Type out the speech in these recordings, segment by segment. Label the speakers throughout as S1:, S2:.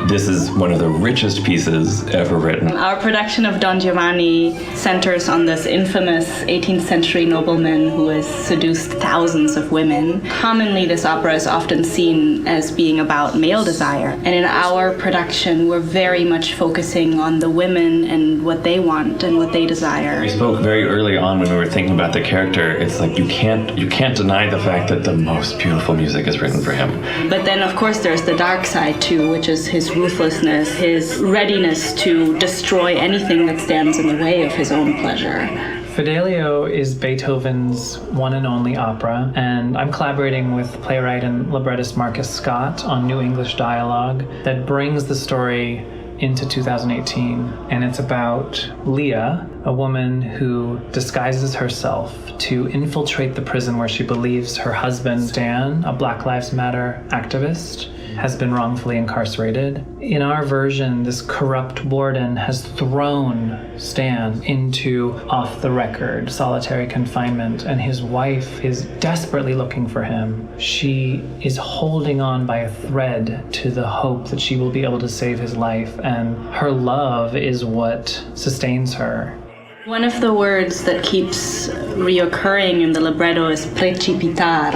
S1: This is one of the richest pieces ever written.
S2: Our production of Don Giovanni centers on this infamous 18th century nobleman who has seduced thousands of women. Commonly, this opera is often seen as being about male desire. And in our production, we're very much focusing on the women and what they want and what they desire.
S1: We spoke very early on when we were thinking about the character. It's like you can't deny the fact that the most beautiful music is written for him.
S2: But then, of course, there's the dark side too, which is his ruthlessness, his readiness to destroy anything that stands in the way of his own pleasure.
S3: Fidelio is Beethoven's one and only opera, and I'm collaborating with playwright and librettist Marcus Scott on new English dialogue that brings the story into 2018, and it's about Leah, a woman who disguises herself to infiltrate the prison where she believes her husband, Stan, a Black Lives Matter activist, has been wrongfully incarcerated. In our version, this corrupt warden has thrown Stan into off-the-record solitary confinement, and his wife is desperately looking for him. She is holding on by a thread to the hope that she will be able to save his life, and her love is what sustains her.
S2: One of the words that keeps reoccurring in the libretto is precipitar,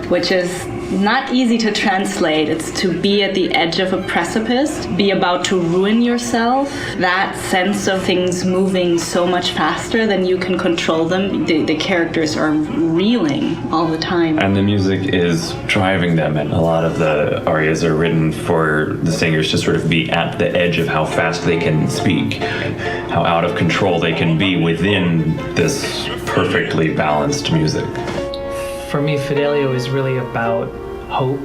S2: which is not easy to translate. It's to be at the edge of a precipice, be about to ruin yourself. That sense of things moving so much faster than you can control them. The characters are reeling all the time.
S1: And the music is driving them, and a lot of the arias are written for the singers to sort of be at the edge of how fast they can speak, how out of control they can be within this perfectly balanced music.
S3: For me, Fidelio is really about hope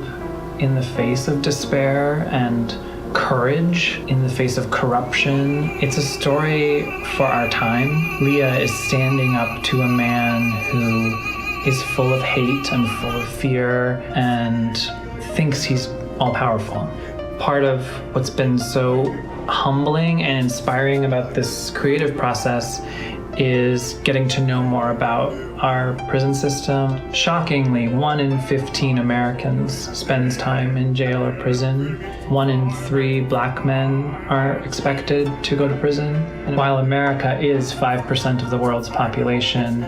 S3: in the face of despair and courage in the face of corruption. It's a story for our time. Leah is standing up to a man who is full of hate and full of fear and thinks he's all-powerful. Part of what's been so humbling and inspiring about this creative process is getting to know more about our prison system. Shockingly, 1 in 15 Americans spends time in jail or prison. 1 in 3 Black men are expected to go to prison. And while America is 5% of the world's population,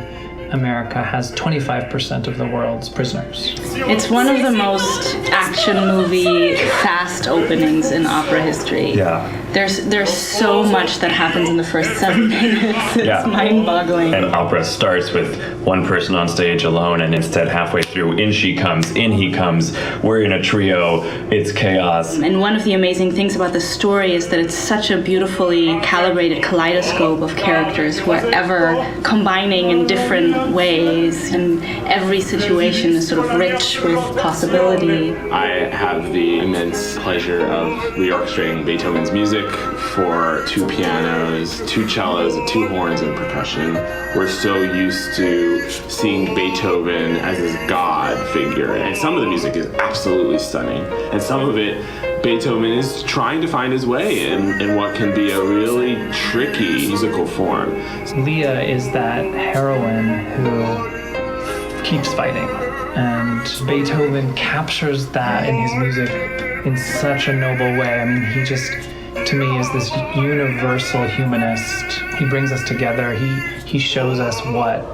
S3: America has 25% of the world's prisoners.
S2: It's one of the most action movie fast openings in opera history.
S1: Yeah.
S2: There's so much that happens in the first 7 minutes. It's mind-boggling.
S1: And opera starts with one person on stage alone, and instead halfway through, in she comes, in he comes, we're in a trio, it's chaos.
S2: And one of the amazing things about the story is that it's such a beautifully calibrated kaleidoscope of characters who are ever combining in different ways, and every situation is sort of rich with possibility.
S4: I have the immense pleasure of reorchestrating Beethoven's music for 2 pianos, 2 cellos, 2 horns, and percussion. We're so used to seeing Beethoven as this god figure, and some of the music is absolutely stunning, and some of it Beethoven is trying to find his way in what can be a really tricky musical form.
S3: Leah is that heroine who keeps fighting, and Beethoven captures that in his music in such a noble way. I mean, he just, to me, is this universal humanist. He brings us together. He shows us what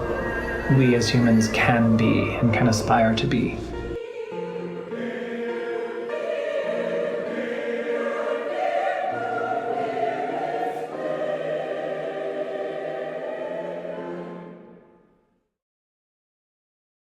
S3: we as humans can be and can aspire to be.